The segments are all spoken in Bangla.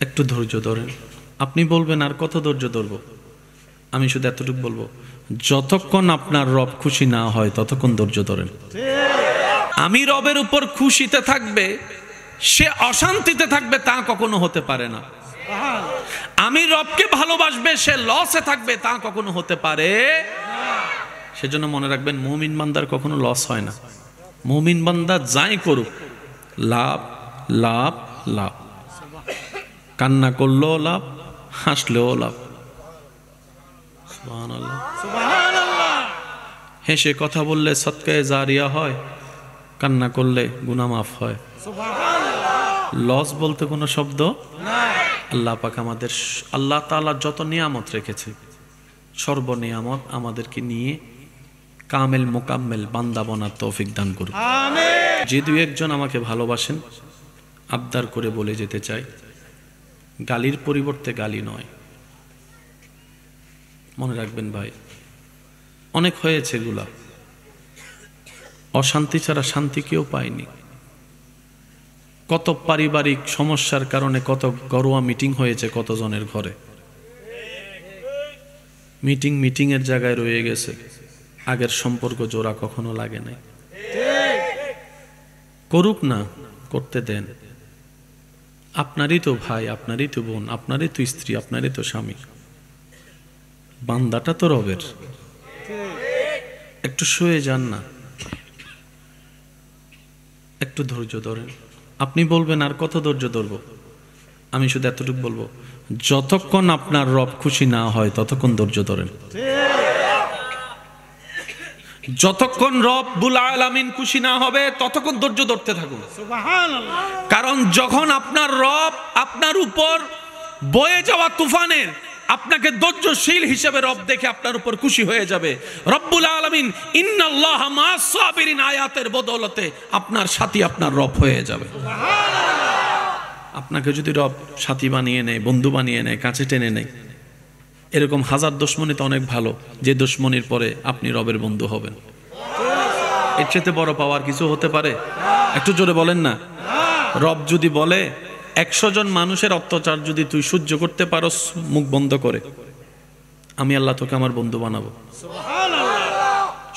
একটু ধৈর্য ধরেন। আপনি বলবেন আর কত ধৈর্য ধরব? আমি শুধু এতটুকু বলবো, যতক্ষণ আপনার রব খুশি না হয় ততক্ষণ ধৈর্য ধরেন। আমি রবের উপর খুশিতে থাকবে, সে অশান্তিতে থাকবে তা কখনো হতে পারে না। আমি রবকে ভালোবাসবে, সে লসে থাকবে তা কখনো হতে পারে। সেজন্য মনে রাখবেন, মুমিন বান্দার কখনো লস হয় না। মুমিন বান্দা যাই করুক, লাভ লাভ লাভ। কান্না করলেও লাভ, হাসলেও লাভ। সুবহানাল্লাহ। হেসে কথা বললে সদকায়ে জারিয়া হয়, কান্না করলে গুনাহ মাফ হয়। লস বলতে কোনো শব্দ আল্লাহ পাক আমাদের, আল্লাহ তাআলা যত নিয়ামত রেখেছে, সর্ব নিয়ামত আমাদেরকে নিয়ে কামেল মোকাম্মেল বান্দা বানার তৌফিক দান করুন। যে দুই একজন আমাকে ভালোবাসেন, আবদার করে বলে যেতে চাই, গালির পরিবর্তে গালি নয়। মনে রাখবেন ভাই, অনেক হয়েছে এগুলা, অশান্তি ছাড়া শান্তি কেউ পায়নি। কত পারিবারিক সমস্যার কারণে কত ঘরোয়া মিটিং হয়েছে কতজনের ঘরে। মিটিং এর জায়গায় রয়ে গেছে, আগের সম্পর্ক জোড়া কখনো লাগে নাই। করুক না, করতে দেন। আপনারই তো ভাই, আপনারই তো বোন, আপনারই তো স্ত্রী, আপনারই তো স্বামী। বান্দাটা তো রবের। একটু শুয়ে যান না, একটু ধৈর্য ধরেন। আপনি বলবেন আর কত ধৈর্য ধরব? আমি শুধু এতটুকু বলবো, যতক্ষণ আপনার রব খুশি না হয় ততক্ষণ ধৈর্য ধরেন। যতক্ষণ রব্বুল আলামিন খুশি না হবে ততক্ষণ ধৈর্য ধরতে থাকুন। সুবহানাল্লাহ। কারণ যখন আপনার রব আপনার উপর বয়ে যাওয়া তুফানের আপনাকে ধৈর্যশীল হিসেবে রব দেখে আপনার উপর খুশি হয়ে যাবে। রব্বুল আলামিন ইন্নাল্লাহা মা'আস সাবিরিন আয়াতের বদৌলতে আপনার সাথী আপনার রব হয়ে যাবে। আপনাকে যদি রব সাথী বানিয়ে নেয়, বন্ধু বানিয়ে নেয়, কাছে টেনে নেয়, এরকম হাজার দুশমনি তো অনেক ভালো, যে দুশমনির পরে আপনি রবের বন্ধু হবেন। এর চেয়ে বড় পাওয়ার কিছু হতে পারে? একটু জোরে বলেন না। রব যদি বলে 100 জন মানুষের অত্যাচার যদি তুই সহ্য করতে পারস মুখ বন্ধ করে, আমি আল্লাহ তোকে আমার বন্ধু বানাবো।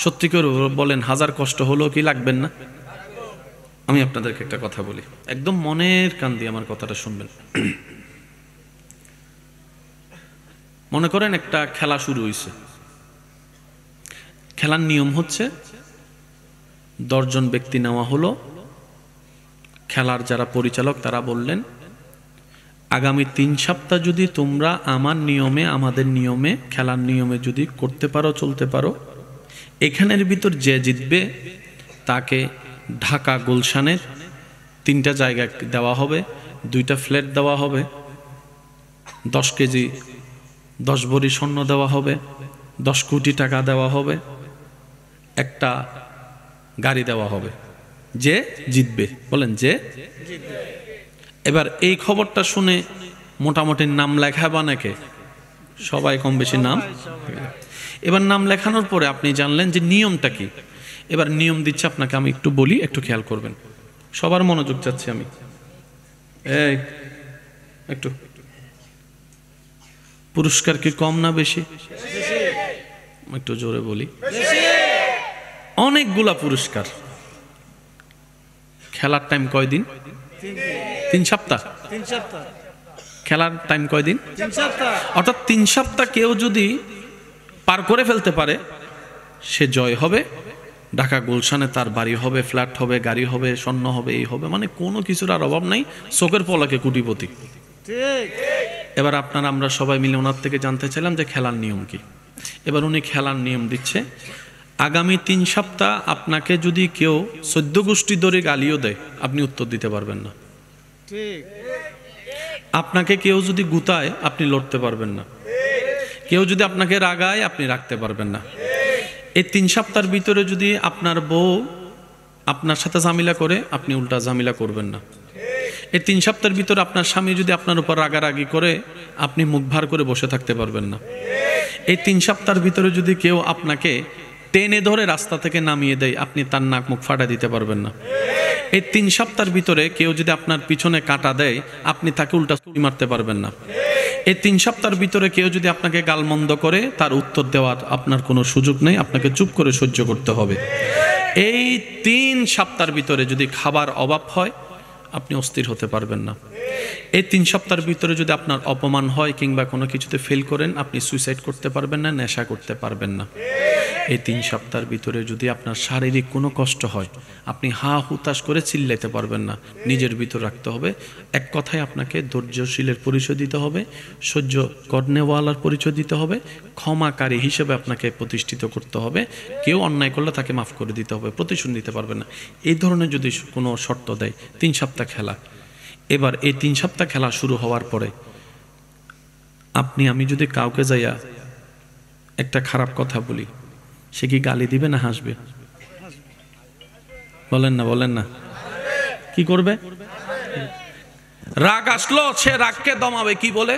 সত্যি করে বলেন, হাজার কষ্ট হলেও কি লাগবেন না? আমি আপনাদেরকে একটা কথা বলি, একদম মনের কান দিয়ে আমার কথাটা শুনবেন। মনে করেন একটা খেলা শুরু হয়েছে। খেলার নিয়ম হচ্ছে 10 জন ব্যক্তি নেওয়া হলো। খেলার যারা পরিচালক তারা বললেন, আগামী 3 সপ্তাহ যদি তোমরা আমার নিয়মে, আমাদের নিয়মে, খেলার নিয়মে যদি করতে পারো, চলতে পারো, এখানের ভিতর যে জিতবে তাকে ঢাকা গুলশানের 3টা জায়গা দেওয়া হবে, 2টা ফ্ল্যাট দেওয়া হবে, 10 কেজি 10 ভরি স্বর্ণ দেওয়া হবে, 10 কোটি টাকা দেওয়া হবে, একটা গাড়ি দেওয়া হবে যে জিতবে। বলেন যে জিতবে। এবার এই খবরটা শুনে মোটামুটি নাম লেখাবা নাকি? সবাই কম বেশি নাম। এবার নাম লেখানোর পরে আপনি জানলেন যে নিয়মটা কি। এবার নিয়ম দিচ্ছে আপনাকে, আমি একটু বলি, একটু খেয়াল করবেন। সবার মনোযোগ চাচ্ছি আমি। এই একটু, পুরস্কার কি কম না বেশি? একটু জোরে বলি। অনেকগুলা পুরস্কার। খেলার টাইম কয়দিন? 3 সপ্তাহ। খেলার টাইম কয়দিন? 3 সপ্তাহ। অর্থাৎ 3 সপ্তাহ কেউ যদি পার করে ফেলতে পারে সে জয় হবে। ঢাকা গুলশানে তার বাড়ি হবে, ফ্ল্যাট হবে, গাড়ি হবে, স্বর্ণ হবে, এই হবে, মানে কোনো কিছুর আর অভাব নাই। চোখের পলকে কোটিপতি। এবার আমরা সবাই মিলে ওনার থেকে জানতে চাইলাম যে খেলার নিয়ম কি। এবার উনি খেলার নিয়ম দিচ্ছে, আগামী 3 সপ্তাহ আপনাকে যদি কেউ 14 গোষ্ঠী ধরে গালিও দেয় আপনি উত্তর দিতে পারবেন না। আপনাকে কেউ যদি গুতায় আপনি লড়তে পারবেন না। কেউ যদি আপনাকে রাগায় আপনি রাখতে পারবেন না। এই 3 সপ্তাহের ভিতরে যদি আপনার বউ আপনার সাথে ঝামেলা করে আপনি উল্টা ঝামেলা করবেন না। এই 3 সপ্তাহের ভিতরে আপনার স্বামী যদি আপনার উপর রাগারাগি করে আপনি মুখ ভার করে বসে থাকতে পারবেন না। এই 3 সপ্তাহের ভিতরে যদি কেউ আপনাকে টেনে ধরে রাস্তা থেকে নামিয়ে দেয় আপনি তার নাক মুখ ফাটা দিতে পারবেন না। এই 3 সপ্তাহের ভিতরে কেউ যদি আপনার পিছনে কাটা দেয়, আপনি তাকে উল্টা ছুরি মারতে পারবেন না। এই 3 সপ্তাহের ভিতরে কেউ যদি আপনাকে গালমন্দ করে, তার উত্তর দেওয়ার আপনার কোনো সুযোগ নেই, আপনাকে চুপ করে সহ্য করতে হবে। এই 3 সপ্তাহের ভিতরে যদি খাবার অভাব হয়, আপনি অস্থির হতে পারবেন না। এই 3 সপ্তাহের ভিতরে যদি আপনার অপমান হয় কিংবা কোনো কিছুতে ফেল করেন, আপনি সুইসাইড করতে পারবেন না, নেশা করতে পারবেন না। এই 3 সপ্তাহের ভিতরে যদি আপনার শারীরিক কোনো কষ্ট হয়, আপনি হা হুতাশ করে চিল্লাইতে পারবেন না, নিজের ভিতর রাখতে হবে। এক কথায় আপনাকে ধৈর্যশীলের পরিচয় দিতে হবে, সহ্য করনেওয়ালার পরিচয় দিতে হবে, ক্ষমাকারী হিসেবে আপনাকে প্রতিষ্ঠিত করতে হবে। কেউ অন্যায় করলে তাকে মাফ করে দিতে হবে, প্রতিশোধ নিতে পারবেন না। এই ধরনের যদি কোনো শর্ত দেয়, 3 সপ্তাহ খেলা। এবার এই 3 সপ্তাহ খেলা শুরু হওয়ার পরে আমি যদি কাউকে যাইয়া একটা খারাপ কথা বলি, সে কি গালি দিবে না হাসবে? বলেন না কি করবে? রাগ আসলো, সে রাগকে দমাবে কি বলে?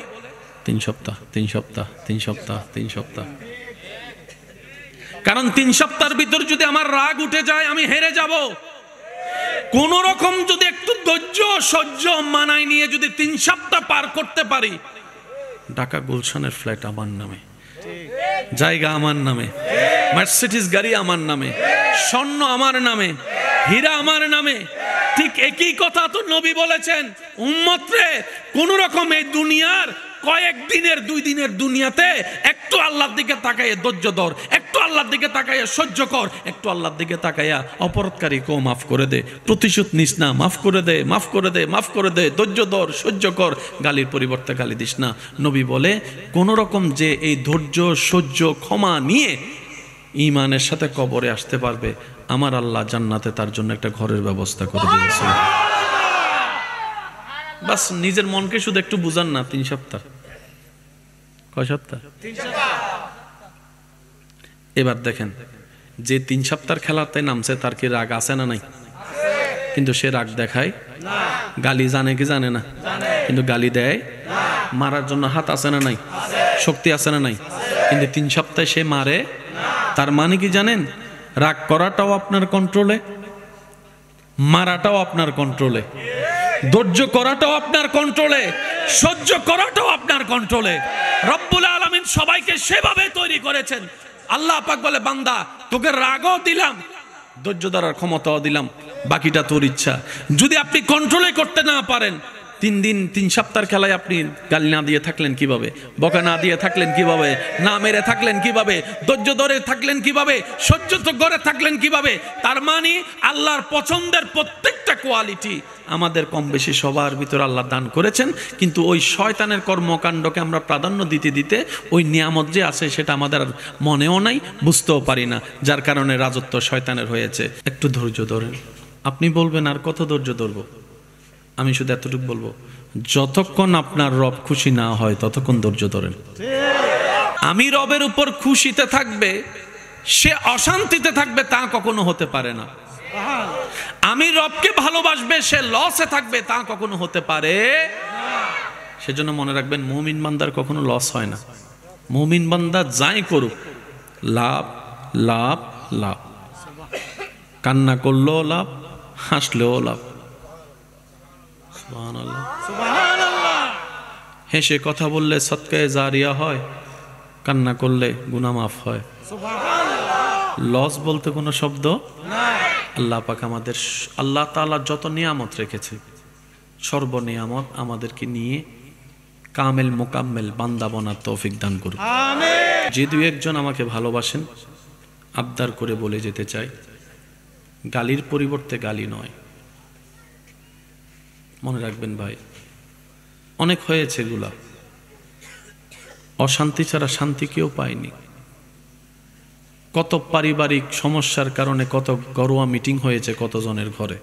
3 সপ্তাহ 3 সপ্তাহ 3 সপ্তাহ 3 সপ্তাহ। কারণ 3 সপ্তাহের ভিতর যদি আমার রাগ উঠে যায়, আমি হেরে যাব। কোন রকম যদি একটু ধৈর্য সহ্য মানায় নিয়ে যদি 3 সপ্তাহ পার করতে পারি, ঢাকা গুলশানের ফ্ল্যাট আমার নামে, জায়গা আমার নামে, মার্সিডিজ গাড়ি আমার নামে, স্বর্ণ আমার নামে, হীরা আমার নামে। ঠিক একই কথা তো নবী বলেছেন, উম্মত রে কোন রকম এই দুনিয়ার কয়েকদিনের 2 দিনের দুনিয়াতে একটু আল্লাহর দিকে তাকাইয়া ধৈর্য ধর, একটু আল্লাহর দিকে তাকাইয়া সহ্য কর, একটু আল্লাহর দিকে তাকাইয়া অপরাধকারী কেউ মাফ করে দে, প্রতিশোধ নিস না, মাফ করে দে, মাফ করে দে, মাফ করে দে, ধৈর্য ধর, সহ্য কর, গালির পরিবর্তে গালি দিস না। নবী বলে কোন রকম যে এই ধৈর্য সহ্য ক্ষমা নিয়ে ঈমানের সাথে কবরে আসতে পারবে, আমার আল্লাহ জান্নাতে তার জন্য একটা ঘরের ব্যবস্থা করে দিয়েছে। বাস নিজের মনকে শুধু একটু বুঝান না। 3 সপ্তাহ, কয় সপ্তাহ? 3 সপ্তাহ। এবার দেখেন, যে 3 সপ্তাহের খেলাতে নামছে তার কি রাগ আছে না নাই? কিন্তু সে রাগ দেখায় না। গালি জানে কি জানে না? কিন্তু গালি দেয়। মারার জন্য হাত আছে না নাই? শক্তি আছে না নাই? কিন্তু 3 সপ্তাহে সে মারে। তার মানে কি জানেন? রাগ করাটাও আপনার কন্ট্রোলে, মারাটাও আপনার কন্ট্রোলে, ধৈর্য করাটাও আপনার কন্ট্রোলে, সহ্য করাটাও আপনার কন্ট্রোলে। রব্বুল আলামিন সবাইকে সেভাবে তৈরি করেছেন। আল্লাহ পাক বলে, বান্দা তোকে রাগও দিলাম, ধৈর্য ধরার ক্ষমতাও দিলাম, বাকিটা তোর ইচ্ছা। যদি আপনি কন্ট্রোলে করতে না পারেন, 3 সপ্তাহের খেলায় আপনি গালি না দিয়ে থাকলেন কিভাবে? বকা না দিয়ে থাকলেন কিভাবে? না মেরে থাকলেন কিভাবে? ধৈর্য ধরে থাকলেন কিভাবে? সহ্য তো করে থাকলেন কিভাবে? তার মানে আল্লাহর পছন্দের প্রত্যেকটা কোয়ালিটি আমাদের কম বেশি সবার ভিতর আল্লাহ দান করেছেন। কিন্তু ওই শয়তানের কর্মকাণ্ডকে আমরা প্রাধান্য দিতে দিতে ওই নিয়ামত যে আছে সেটা আমাদের মনেও নাই, বুঝতেও পারি না, যার কারণে রাজত্ব শয়তানের হয়েছে। একটু ধৈর্য ধরেন। আপনি বলবেন আর কত ধৈর্য ধরবো? আমি শুধু এতটুকু বলবো, যতক্ষণ আপনার রব খুশি না হয় ততক্ষণ ধৈর্য ধরেন। আমি রবের উপর খুশিতে থাকবে, সে অশান্তিতে থাকবে, তা কখনো হতে পারে না। আমি রবকে ভালোবাসবে, সে লসে থাকবে, তা কখনো হতে পারে না। সেজন্য মনে রাখবেন, মুমিন বান্দার কখনো লস হয় না। মুমিন বান্দা যাই করুক, লাভ লাভ লাভ। কান্না করলেও লাভ, হাসলেও লাভ। হেসে কথা বললে সদকায়ে জারিয়া হয়, কান্না করলে গুনাহ মাফ হয়। লস বলতে কোনো শব্দ নাই। আল্লাহ পাক আমাদের, আল্লাহ তাআলা যত নিয়ামত রেখেছে, সর্ব নিয়ামত আমাদেরকে নিয়ে কামেল মোকাম্মেল বান্দা বানার তৌফিক দান করুন। আমিন। যে 2-1 আমাকে ভালোবাসেন, আবদার করে বলে যেতে চাই, গালির পরিবর্তে গালি নয়। মনে রাখবেন ভাই, অনেক হয়েছে এগুলা, অশান্তি ছাড়া শান্তি কেউ পায়নি। কত পারিবারিক সমস্যার কারণে কত ঘরোয়া মিটিং হয়েছে কতজনের ঘরে।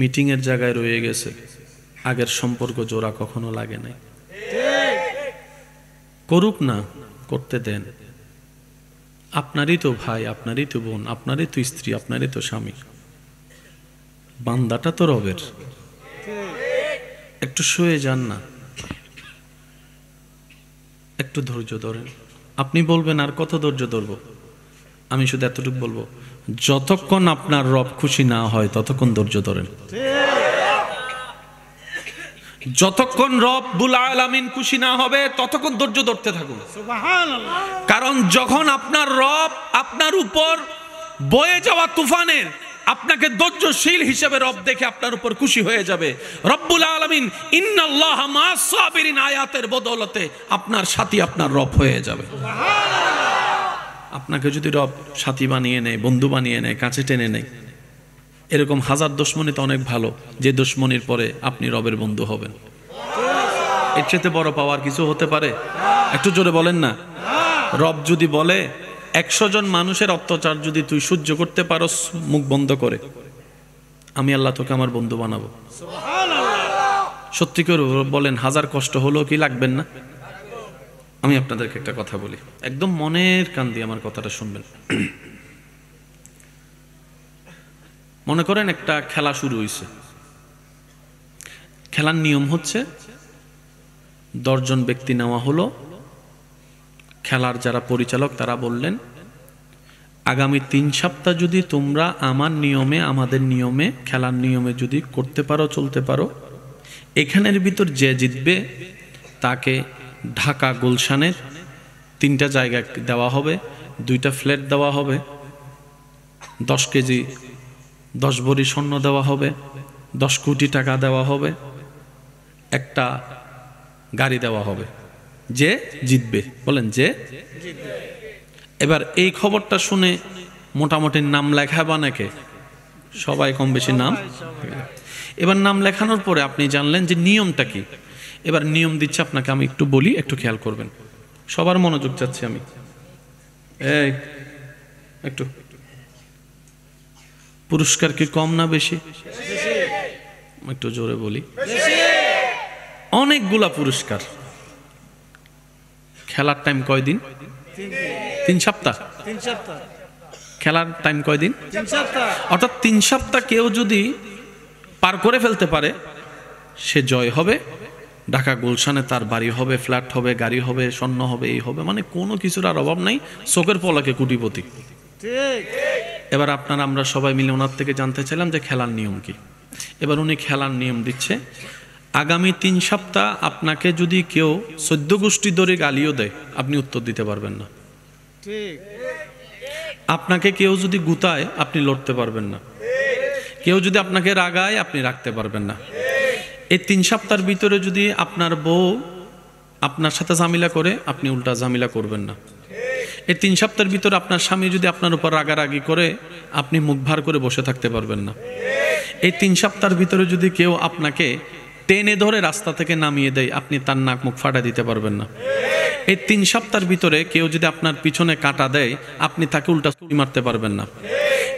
মিটিং এর জায়গায় রয়ে গেছে, আগের সম্পর্ক জোড়া কখনো লাগে নাই। করুক না, করতে দেন। আপনারই তো ভাই, আপনারই তো বোন, আপনারই তো স্ত্রী, আপনারই তো স্বামী। বান্দাটা তো রবের। একটু শুয়ে যান না, একটু ধৈর্য ধরেন। আপনি বলবেন আর কত ধৈর্য ধরবো? আমি শুধু এতটুকু বলবো, যতক্ষণ আপনার রব খুশি না হয় ততক্ষণ ধৈর্য ধরেন। যতক্ষণ রব্বুল আলামিন খুশি না হবে ততক্ষণ ধৈর্য ধরতে থাকুন। সুবহানাল্লাহ। কারণ যখন আপনার রব আপনার উপর বয়ে যাওয়া তুফানের আপনাকে ধৈর্যশীল হিসেবে রব দেখে আপনার উপর খুশি হয়ে যাবে। রব্বুল আলামিন ইন্নাল্লাহা মা'আস সাবিরিন আয়াতের বদৌলতে আপনার সাথী আপনার রব হয়ে যাবে। আপনাকে যদি রব সাথী বানিয়ে নেয়, বন্ধু বানিয়ে নেয়, কাছে টেনে নেয়, এরকম হাজার দুশমনি তো অনেক ভালো, যে দুশমনির পরে আপনি রবের বন্ধু হবেন। এর চেয়ে বড় পাওয়ার কিছু হতে পারে? একটু জোরে বলেন না। রব যদি বলে 100 জন মানুষের অত্যাচার যদি তুই সহ্য করতে পারস মুখ বন্ধ করে, আমি আল্লাহ তোকে আমার বন্ধু বানাবো। সত্যি করে বলেন, হাজার কষ্ট হলেও কি লাগবেন না? আমি আপনাদেরকে একটা কথা বলি, একদম মনের কান দিয়ে আমার কথাটা শুনবেন। মনে করেন একটা খেলা শুরু হয়েছে। খেলার নিয়ম হচ্ছে 10 জন ব্যক্তি নেওয়া হলো। খেলার যারা পরিচালক তারা বললেন, আগামী 3 সপ্তাহ যদি তোমরা আমার নিয়মে, আমাদের নিয়মে, খেলার নিয়মে যদি করতে পারো, চলতে পারো, এখানের ভিতর যে জিতবে তাকে ঢাকা গুলশানের 3টা জায়গা দেওয়া হবে, 2টা ফ্ল্যাট দেওয়া হবে, 10 কেজি 10 ভরি স্বর্ণ দেওয়া হবে, 10 কোটি টাকা দেওয়া হবে, একটা গাড়ি দেওয়া হবে যে জিতবে। বলেন যে জিতবে। এবার এই খবরটা শুনে মোটামুটি নাম লেখাবা নাকি? সবাই কম বেশি নাম। এবার নাম লেখানোর পরে আপনি জানলেন যে নিয়মটা কি। এবার নিয়ম দিচ্ছে আপনাকে, আমি একটু বলি, একটু খেয়াল করবেন। সবার মনোযোগ চাচ্ছি আমি। এই একটু, পুরস্কার কি কম না বেশি? একটু জোরে বলি। অনেকগুলা পুরস্কার। খেলার টাইম কয়দিন? 3 সপ্তাহ। খেলার টাইম কয়দিন? 3 সপ্তাহ। অর্থাৎ 3 সপ্তাহ কেউ যদি পার করে ফেলতে পারে সে জয় হবে। ঢাকা গুলশানে তার বাড়ি হবে, ফ্ল্যাট হবে, গাড়ি হবে, স্বর্ণ হবে, এই হবে, মানে কোনো কিছুর আর অভাব নাই। চোখের পলকে কোটিপতি। এবার আমরা সবাই মিলে ওনার থেকে জানতে চাইলাম যে খেলার নিয়ম কি। এবার উনি খেলার নিয়ম দিচ্ছে, আগামী 3 সপ্তাহ আপনাকে যদি কেউ 14 গোষ্ঠী ধরে গালিও দেয় আপনি উত্তর দিতে পারবেন না। আপনাকে কেউ যদি গুতায় আপনি লড়তে পারবেন না। কেউ যদি আপনাকে রাগায় আপনি রাখতে পারবেন না। এই 3 সপ্তাহের ভিতরে যদি আপনার বউ আপনার সাথে ঝামেলা করে আপনি উল্টা ঝামেলা করবেন না। এই 3 সপ্তাহের ভিতরে আপনার স্বামী যদি আপনার উপর রাগারাগি করে আপনি মুখ ভার করে বসে থাকতে পারবেন না। এই 3 সপ্তাহের ভিতরে যদি কেউ আপনাকে টেনে ধরে রাস্তা থেকে নামিয়ে দেয় আপনি তার নাক মুখ ফাটা দিতে পারবেন না। এই 3 সপ্তাহের ভিতরে কেউ যদি আপনার পিছনে কাঁটা দেয় আপনি তাকে উল্টা ছুরি মারতে পারবেন না।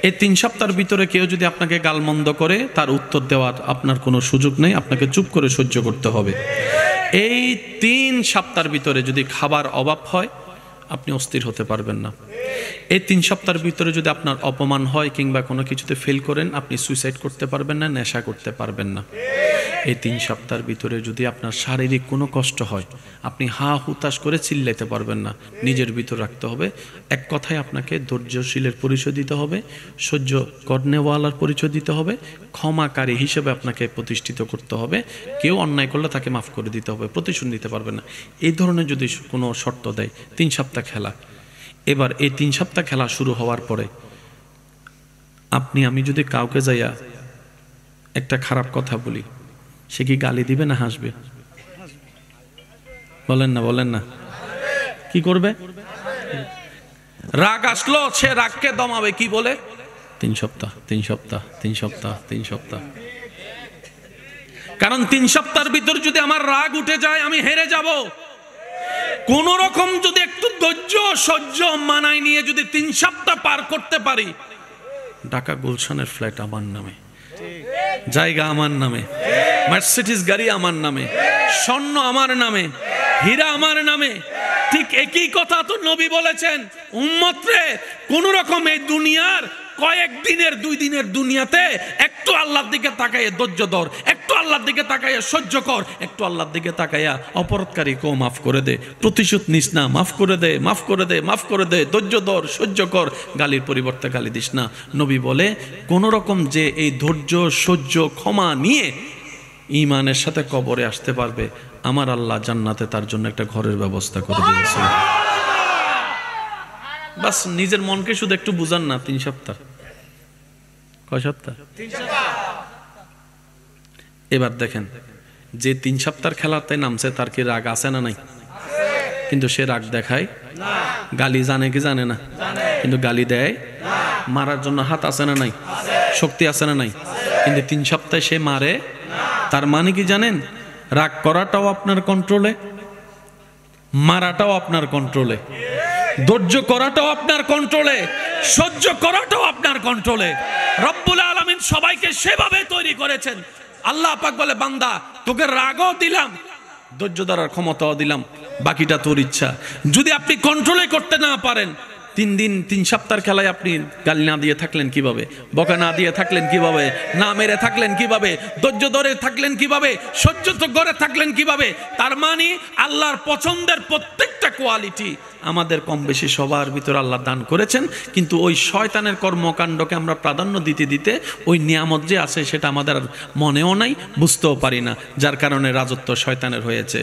এই 3 সপ্তাহের ভিতরে কেউ যদি আপনাকে গালমন্দ করে তার উত্তর দেওয়ার আপনার কোনো সুযোগ নেই, আপনাকে চুপ করে সহ্য করতে হবে। এই 3 সপ্তাহের ভিতরে যদি খাবার অভাব হয় আপনি অস্থির হতে পারবেন না। এই 3 সপ্তাহের ভিতরে যদি আপনার অপমান হয় কিংবা কোনো কিছুতে ফেল করেন আপনি সুইসাইড করতে পারবেন না, নেশা করতে পারবেন না। এই 3 সপ্তাহের ভিতরে যদি আপনার শারীরিক কোনো কষ্ট হয় আপনি হা হুতাশ করে চিল্লাইতে পারবেন না, নিজের ভিতর রাখতে হবে। এক কথায় আপনাকে ধৈর্যশীলের পরিচয় দিতে হবে, সহ্য করনেওয়ালার পরিচয় দিতে হবে, ক্ষমাকারী হিসেবে আপনাকে প্রতিষ্ঠিত করতে হবে। কেউ অন্যায় করলে তাকে মাফ করে দিতে হবে, প্রতিশোধ নিতে পারবেন না। এই ধরনের যদি কোনো শর্ত দেয় 3 সপ্তাহ খেলা। এবার এই 3 সপ্তাহ খেলা শুরু হওয়ার পরে আমি যদি কাউকে যাইয়া একটা খারাপ কথা বলি সে কি গালি দিবে না হাসবে? বলেন না কি করবে? রাগ আসলো সে রাগকে দমাবে, কি বলে? 3 সপ্তাহ 3 সপ্তাহ 3 সপ্তাহ 3 সপ্তাহ। কারণ 3 সপ্তাহের ভিতর যদি আমার রাগ উঠে যায় আমি হেরে যাব। কোন রকম যদি একটু ধৈর্য সহ্য মানায় নিয়ে যদি 3 সপ্তাহ পার করতে পারি, ঢাকা গুলশানের ফ্ল্যাট আমার নামে, জায়গা আমার নামে, মার্সিডিজ গাড়ি আমার নামে, স্বর্ণ আমার নামে, হীরা আমার নামে। ঠিক একই কথা তো নবী বলেছেন, উম্মত রে কোন রকম এই দুনিয়ার কয়েক দিনের 2 দিনের দুনিয়াতে একটু আল্লাহর দিকে তাকায় ধৈর্য ধর, একটু আল্লাহর দিকে তাকাইয়া সহ্য কর, একটু আল্লাহর দিকে তাকাইয়া অপরাধকারীকেও মাফ করে দে, প্রতিশোধ নিস না, মাফ করে দে, মাফ করে দে, মাফ করে দে, ধৈর্য ধর, সহ্য কর, গালির পরিবর্তে গালি দিস না। নবী বলে কোন রকম যে এই ধৈর্য সহ্য ক্ষমা নিয়ে ঈমানের সাথে কবরে আসতে পারবে, আমার আল্লাহ জান্নাতে তার জন্য একটা ঘরের ব্যবস্থা করে দিয়েছে। বাস নিজের মনকে শুধু একটু বুঝান না। 3 সপ্তাহ, কয় সপ্তাহ? এবার দেখেন, যে 3 সপ্তাহের খেলাতে নামছে তার কি রাগ আছে না নাই? কিন্তু সে রাগ দেখায় না। গালি জানে কি জানে না? কিন্তু গালি দেয়। মারার জন্য হাত আছে না নাই? শক্তি আছে না নাই? কিন্তু 3 সপ্তাহে সে মারে। তার মানে কি জানেন? রাগ করাটাও আপনার কন্ট্রোলে, মারাটাও আপনার কন্ট্রোলে, ধৈর্য করাটাও আপনার কন্ট্রোলে, সহ্য করাটাও আপনার কন্ট্রোলে। রব্বুল আলামিন সবাইকে সেভাবে তৈরি করেছেন। আল্লাহ পাক বলে, বান্দা তোকে রাগও দিলাম, ধৈর্য ধরার ক্ষমতাও দিলাম, বাকিটা তোর ইচ্ছা। যদি আপনি কন্ট্রোলে করতে না পারেন, 3 সপ্তাহের খেলায় আপনি গালি না দিয়ে থাকলেন কিভাবে? বকা না দিয়ে থাকলেন কিভাবে? না মেরে থাকলেন কিভাবে? ধৈর্য ধরে থাকলেন কিভাবে? সহ্য তো করে থাকলেন কিভাবে? তার মানে আল্লাহর পছন্দের প্রত্যেকটা কোয়ালিটি আমাদের কম বেশি সবার ভিতরে আল্লাহ দান করেছেন, কিন্তু ওই শয়তানের কর্মকাণ্ডকে আমরা প্রাধান্য দিতে দিতে ওই নিয়ামত যে আছে সেটা আমাদের মনেও নাই, বুঝতেও পারি না, যার কারণে রাজত্ব শয়তানের হয়েছে।